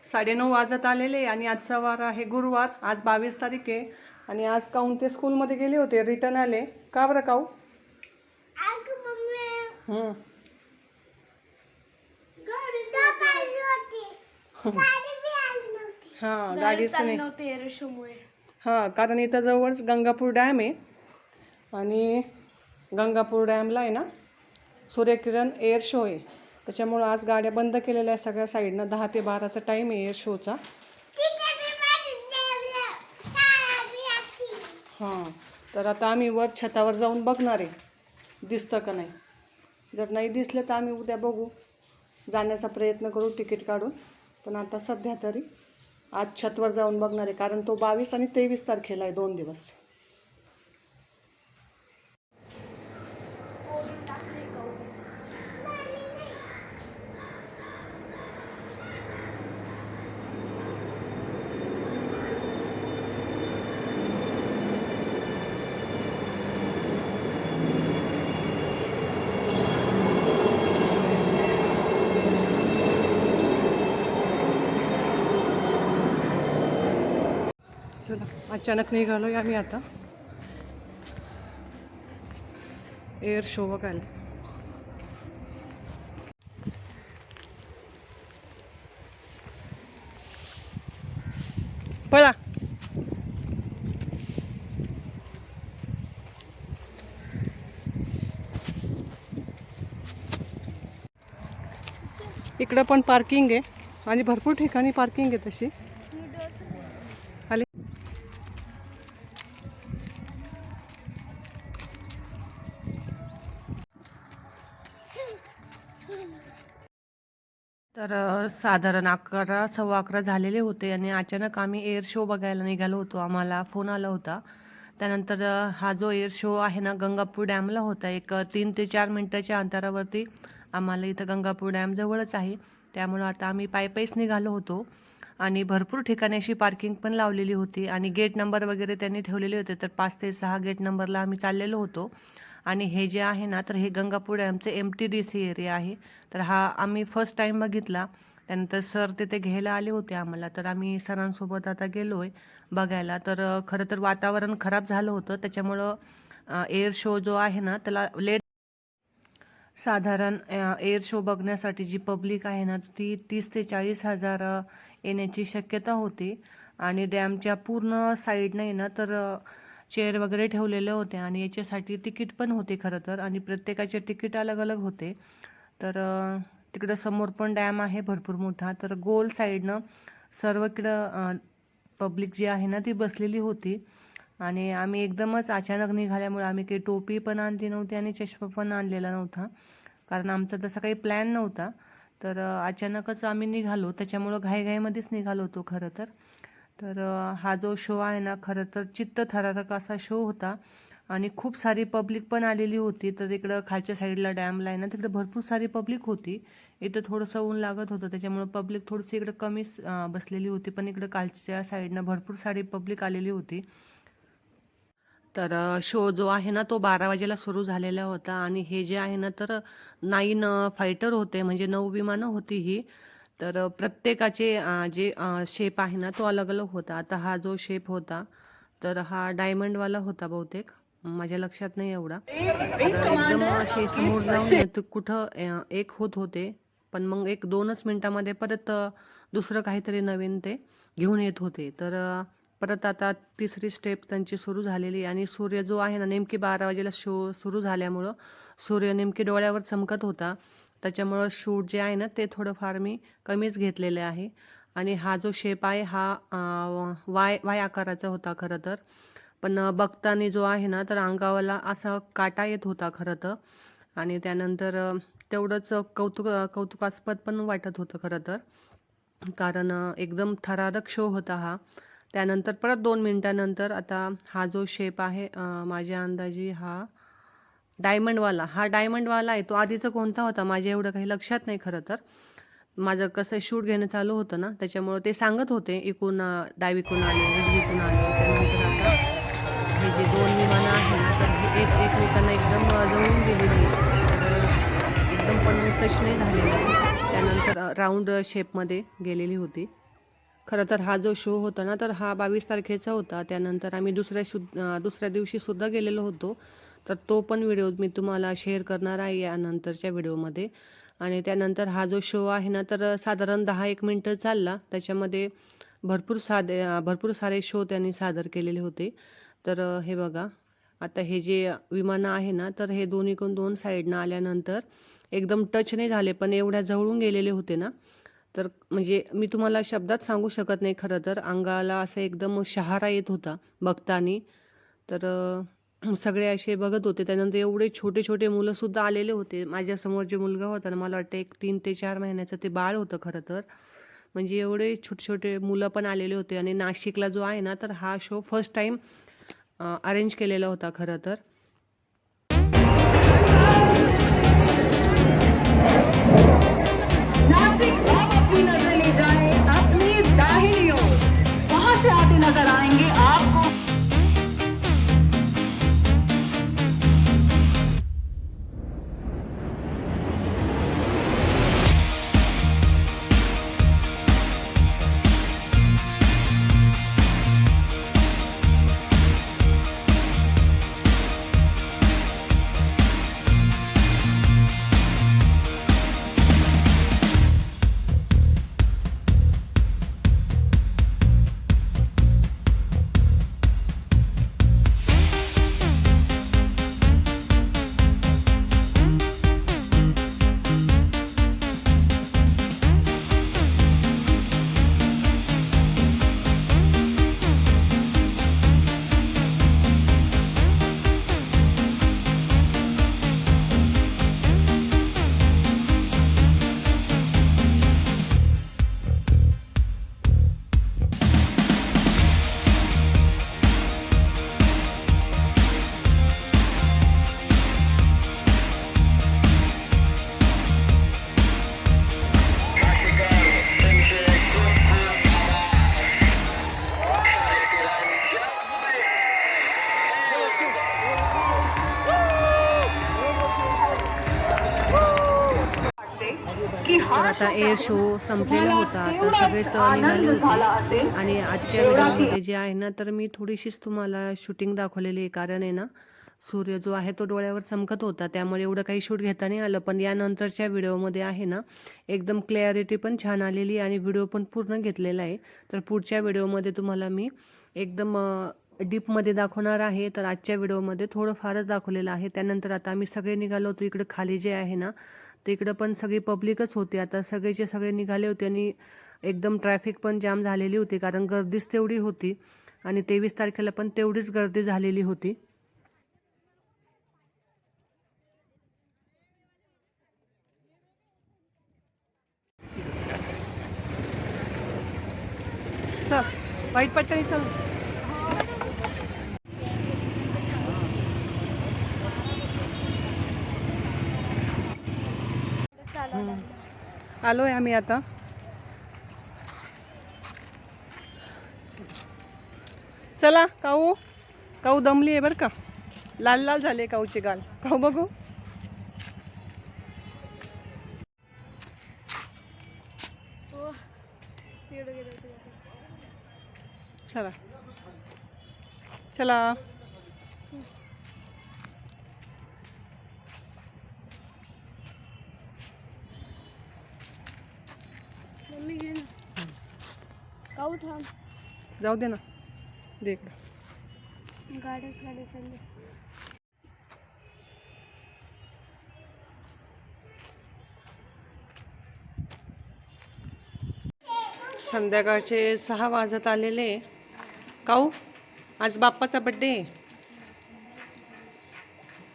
9:30 वाजत आलेले आणि आजचा वार आहे गुरुवार. आज 22 तारीख आहे आणि आज काऊन ते स्कूलमध्ये गेले होते, रिटर्न आले. का बरं काऊ? हं. हां, गाडीच नाही. हां, कारण इथं जवळच गंगापूर डॅम आहे आणि गंगापूर डॅमला आहे ना सूर्यकिरण एअर शो आहे. त्याच्यामुळं आज गाड्या बंद केलेल्या आहे सगळ्या साईडनं. 10 ते 12चा टाईम आहे एअर शोचा. हां, तर आता आम्ही वर छतावर जाऊन बघणार आहे दिसतं का नाही. जर नाही दिसलं तर आम्ही उद्या बघू, जाण्याचा प्रयत्न करू तिकीट काढून. पण आता सध्या तरी आज छतवर जाऊन बघणार आहे, कारण तो 22 आणि 23 तारखेला आहे, 2 दिवस. चला, अचानक निघालोय आम्ही आता एअर शो बघायला. पळा. इकडं पण पार्किंग आहे आणि भरपूर ठिकाणी पार्किंग आहे तशी. आले तर साधारण 11, 11:15 झालेले होते आणि अचानक आम्ही एअर शो बघायला निघालो होतो. आम्हाला फोन आला होता. त्यानंतर हा जो एअर शो आहे ना गंगापूर डॅमला होता. एक 3 ते 4 मिनटाच्या अंतरावरती आम्हाला इथं गंगापूर डॅम जवळच आहे. त्यामुळं आता आम्ही पायीच निघालो होतो आणि भरपूर ठिकाणी अशी पार्किंग पण लावलेली होती आणि गेट नंबर वगैरे त्यांनी ठेवलेले होते. तर 5 ते 6 गेट नंबरला आम्ही चाललेलो होतो. आणि हे जे आहे ना तर हे गंगापूर डॅमचे MTDC एरिया आहे. तर हा आम्ही फर्स्ट टाईम बघितला. त्यानंतर सर तिथे घ्यायला आले होते आम्हाला, तर आम्ही सरांसोबत आता गेलो आहे बघायला. तर खरं तर वातावरण खराब झालं होतं, त्याच्यामुळं एअर शो जो आहे ना त्याला लेट. साधारण एअर शो बघण्यासाठी जी पब्लिक आहे ना ती 30 ते 40 हजार येण्याची शक्यता होती. आणि डॅमच्या पूर्ण साईड नाही ना तर चेअर वगैरे ठेवलेले होते आणि याच्यासाठी तिकीट पण होते खरं तर, आणि प्रत्येकाचे तिकीट अलग अलग होते. तर तिकडं समोर पण डॅम आहे भरपूर मोठा. तर गोल साईडनं सर्वकडं पब्लिक जी आहे ना ती बसलेली होती. आणि आम्ही एकदमच अचानक निघाल्यामुळे आम्ही काही टोपी पण आणली नव्हती आणि चष्मा पण आणलेला नव्हता, कारण आमचा तसा काही प्लॅन नव्हता. तर अचानकच आम्ही निघालो, त्याच्यामुळं घाईघाईमध्येच निघालो होतो खरं तर. तर हा जो शो आहे ना खरं तर चित्तथरारक असा शो होता आणि खूप सारी पब्लिक पण आलेली होती. तर इकडं खालच्या साईडला डॅमला आहे ना तिकडे भरपूर सारी पब्लिक होती. इथं थोडंसं ऊन लागत होतं, त्याच्यामुळं पब्लिक थोडीशी इकडं कमीच बसलेली होती. पण इकडं खालच्या साईडनं भरपूर सारी पब्लिक आलेली होती. तर शो जो आहे ना तो 12 वाजेला सुरू झालेला होता आणि हे जे आहे ना तर 9 फायटर होते, म्हणजे 9 विमानं होती ही. तर प्रत्येकाचे जे शेप आहे ना तो अलग अलग होता. आता हा जो शेप होता तर हा डायमंडवाला होता बहुतेक, माझ्या लक्षात नाही एवढा. तर एकदम असे समोर जाऊन येत कुठं एक होत होते, पण मग 1-2च मिनिटामध्ये परत दुसरं काहीतरी नवीन ते घेऊन येत होते. तर परत आता तिसरी स्टेप त्यांची सुरू झालेली आणि सूर्य जो आहे ना नेमकी 12 वाजेला शो सुरू झाल्यामुळं सूर्य नेमकी डोळ्यावर चमकत होता. त्याच्यामुळं शूट जे आहे ना ते थोडंफार मी कमीच घेतलेले आहे. आणि हा जो शेप आहे हा वाय आकाराचा होता खरं तर. पण बघताना जो आहे ना तर अंगावाला असा काटा येत होता खरं तर. आणि त्यानंतर तेवढंच कौतुकास्पद पण वाटत होतं खरं तर, कारण एकदम थरारक शो होता हा. त्यानंतर परत 2 मिनिटानंतर आता हा जो शेप आहे माझ्या अंदाजी हा डायमंडवाला आहे. तो आधीचा कोणता होता माझ्या एवढं काही लक्षात नाही खरं तर. माझं कसं शूट घेणं चालू होतं ना त्याच्यामुळं ते सांगत होते इकून डावीकून आले, उजवीकून आले. त्यानंतर आता हे जे 2 विमानं आहे ना तर हे एकमेकांना एकदम जवळून गेलेली आहे. तर एकदम पण टच नाही झालेली आहे. त्यानंतर राऊंड शेपमध्ये गेलेली होती. खरं तर हा जो शो होता ना, तर हा 22 तारखेचा होता. त्यानंतर आम्ही दुसऱ्या दिवशीसुद्धा गेलेलो होतो. तर तो पण व्हिडिओ मी तुम्हाला शेअर करणार आहे यानंतरच्या व्हिडिओमध्ये. आणि त्यानंतर हा जो शो आहे ना, तर साधारण 10-1 मिनिटं चालला. त्याच्यामध्ये भरपूर सारे शो त्यांनी सादर केलेले होते. तर हे बघा, आता हे जे विमानं आहे ना, तर हे दोन्हीकडून 2 साईडनं आल्यानंतर एकदम टच नाही झाले, पण एवढ्या जवळून गेलेले होते ना, तर म्हणजे मी तुम्हाला शब्दात सांगू शकत नाही. खरं तर अंगाला असं एकदम शहारा येत होता बघतानी. तर सगळे असे बघत होते. त्यानंतर एवढे छोटे-छोटे मुलंसुद्धा आलेले होते. माझ्यासमोर जे मुलगा होता ना, मला वाटतं एक 3 ते 4 महिन्याचं ते बाळ होतं खरं तर. म्हणजे एवढे छोटे-छोटे मुलं पण आलेले होते. आणि नाशिकला जो आहे ना, तर हा शो फर्स्ट टाईम अरेंज केलेला होता खरं तर. नासिक अब अपनी नजर ले जाए अपनी दाहिनी ओर, वहां से आते नजर आएंगे आपको। तर आता एअर शो संपलेला होता. तर सगळेच निघाले होते. आणि आजच्या व्हिडिओमध्ये जे आहे ना, तर मी थोडीशीच तुम्हाला शूटिंग दाखवलेली आहे. कारण आहे ना, सूर्य जो आहे तो डोळ्यावर चमकत होता, त्यामुळे एवढं काही शूट घेता नाही आलं. पण यानंतरच्या व्हिडिओमध्ये आहे ना, एकदम क्लॅरिटी पण छान आलेली आणि व्हिडिओ पण पूर्ण घेतलेला आहे. तर पुढच्या व्हिडिओमध्ये तुम्हाला मी एकदम डीपमध्ये दाखवणार आहे. तर आजच्या व्हिडिओमध्ये थोडं फारच दाखवलेलं आहे. त्यानंतर आता आम्ही सगळे निघालो होतो. इकडे खाली जे आहे ना, तर इकडं पण सगळी पब्लिकच होती. आता सगळेचे सगळे निघाले होते आणि एकदम ट्रॅफिक पण जाम झालेली होती. कारण गर्दीच तेवढी होती आणि 23 तारखेला पण तेवढीच गर्दी झालेली होती. चल वाईट पट्टणी चल. आलोय आम्ही आता. चला काऊ काऊ दमली आहे बरं का. लाल लाल झाले काऊचे गाल. काऊ बघू. चला चला. मम्मी घे ना. काऊ थांब. जाऊ दे ना. देख गाड्या चालले. संध्याकाळचे 6 वाजत आलेले. काऊ आज बाप्पाचा बड्डे.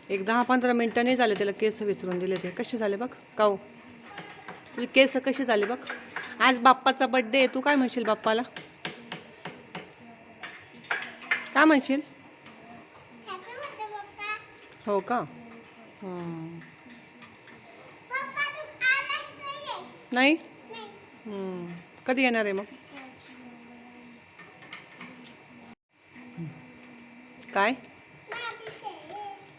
एक 10-15 मिनिटं नाही झाले त्याला केस विचारून दिले. ते कसे झाले बघ काऊ. तुझे केस कसे झाले बघ. आज बाप्पाचा बड्डे. तू काय म्हणशील बाप्पाला. काय म्हणशील. हो का. नाही. कधी येणार आहे मग. काय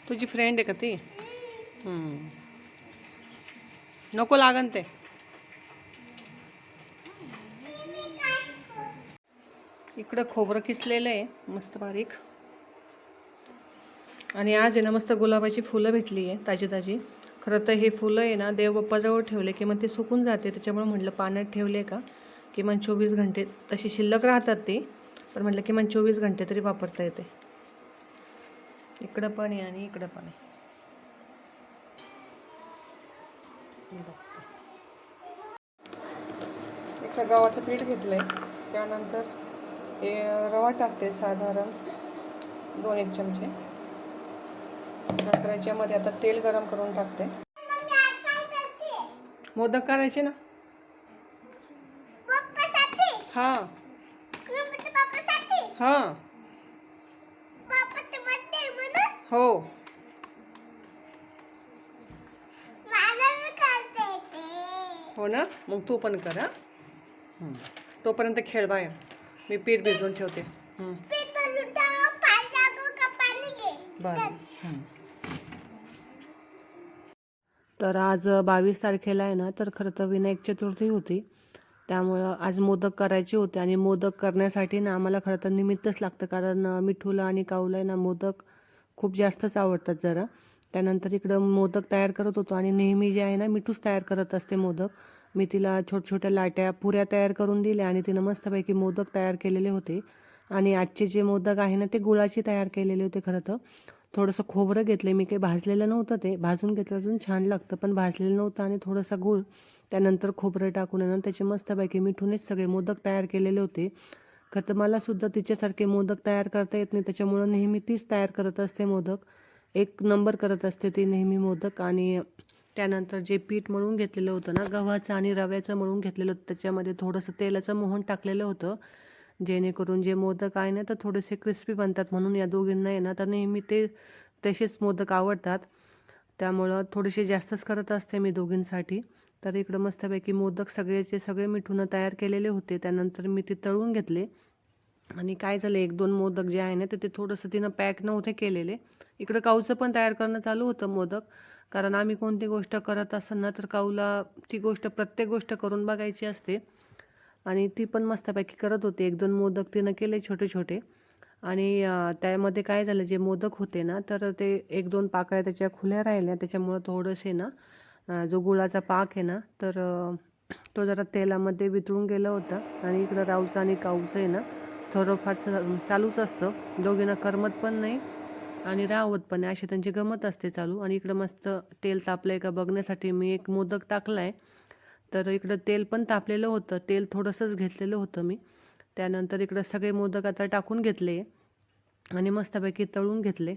तुझी फ्रेंड आहे का ती. नको लागन ते. इकडं खोबरं किसलेलं आहे मस्त बारीक. आणि आज आहे ना मस्त गुलाबाची फुलं भेटली आहे ताजी ताजी. खरं तर हे फुलं आहे ना देवबाप्पाजवळ ठेवले की मग ते सुकून जाते, त्याच्यामुळे म्हटलं पाण्यात ठेवले का किमान 24 घंटे तशी शिल्लक राहतात ते, पण म्हटलं किमान 24 घंटे तरी वापरता येते. इकडं पण आहे आणि इकडं पण आहे. इकडं गव्हाचं पीठ घेतलंय, त्यानंतर हे रवा टाकते साधारण 2-1 चमचे. नंतर याच्यामध्ये आता तेल गरम करून टाकते. मोदक करायचे ना. हां हां हो. हो ना, मग तू पण कर. हां तोपर्यंत खेळ बाहेर, मी पीठ भिजवून ठेवते. बरं. तर आज 22 तारखेला आहे ना, तर खरं तर विनायक चतुर्थी होती, त्यामुळं आज मोदक करायचे होते. आणि मोदक करण्यासाठी ना आम्हाला खरं तर निमित्तच लागतं, कारण मिठूला आणि काऊला आहे ना मोदक खूप जास्तच आवडतात जरा. त्यानंतर इकडं मोदक तयार करत होतो आणि नेहमी जे आहे ना मिठूच तयार करत असते मोदक. मी तिला छोट्या लाट्या पुऱ्या तयार करून दिल्या आणि तिनं मस्तपैकी मोदक तयार केलेले होते. आणि आजचे जे मोदक आहे ना ते गुळाचे तयार केलेले होते. खरं तर थोडंसं खोबरं घेतले मी, काही भाजलेलं नव्हतं, ते भाजून घेतलं अजून छान लागतं, पण भाजलेलं नव्हतं. आणि थोडासा गूळ, त्यानंतर खोबरं टाकून ना त्याचे मस्तपैकी मिठूनच सगळे मोदक तयार केलेले होते. खरं तर मलासुद्धा तिच्यासारखे मोदक तयार करता येत नाही, त्याच्यामुळं नेहमी तीच तयार करत असते मोदक. 1 नंबर करत असते ती नेहमी मोदक. आणि त्यानंतर जे पीठ मळून घेतलेलं होतं ना गव्हाचं आणि रव्याचं मळून घेतलेलं होतं, त्याच्यामध्ये थोडंसं तेलाचं मोहन टाकलेलं होतं, जेणेकरून जे मोदक आहे ना तर थोडेसे क्रिस्पी बनतात. म्हणून या दोघींना आहे ना तर नेहमी ते तसेच मोदक आवडतात, त्यामुळं थोडेसे जास्तच करत असते मी दोघींसाठी. तर इकडं मस्तपैकी मोदक सगळेचे सगळे मिठून तयार केलेले होते. त्यानंतर मी ते तळून घेतले. आणि काय झालं, 1-2 मोदक जे आहे ना तर ते थोडंसं तिनं पॅक नव्हते केलेले. इकडं काऊचं पण तयार करणं चालू होतं मोदक, कारण आम्ही कोणती गोष्ट करत असेल ना तर काऊला ती गोष्ट प्रत्येक गोष्ट करून बघायची असते. आणि ती पण मस्तपैकी करत होती. 1-2 मोदक तिनं केले छोटे छोटे. आणि त्यामध्ये काय झालं, जे मोदक होते ना तर ते 1-2 पाकळ्या त्याच्या खुल्या राहिल्या, त्याच्यामुळं थोडेसे ना जो गुळाचा पाक आहे ना तर तो जरा तेलामध्ये वितळून गेला होता. आणि इकडं राऊचं आणि काऊचं आहे ना थोडंफार चालूच असतं, दोघींना करमत पण नाही आणि राहवत पण नाही, अशी त्यांची गमत असते चालू. आणि इकडं मस्त तेल तापलंय का बघण्यासाठी मी एक मोदक टाकलाय. तर इकडं तेल पण तापलेलं होतं, तेल थोडंसंच घेतलेलं होतं मी. त्यानंतर इकडं सगळे मोदक आता टाकून घेतले आणि मस्तपैकी तळून घेतले.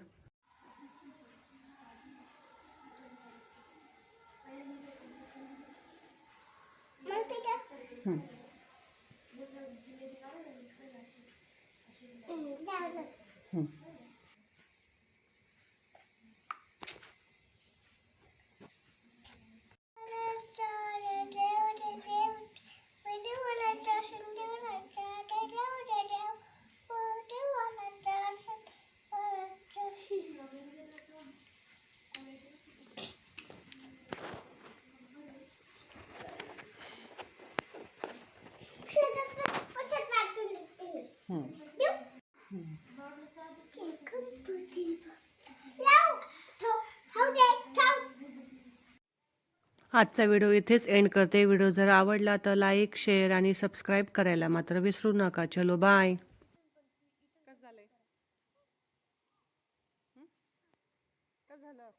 आजचा व्हिडिओ इथेच एंड करते. व्हिडिओ जर आवडला तर लाईक, शेअर आणि सबस्क्राईब करायला मात्र विसरू नका. चलो बाय. कसं झालंय? कसं झालं?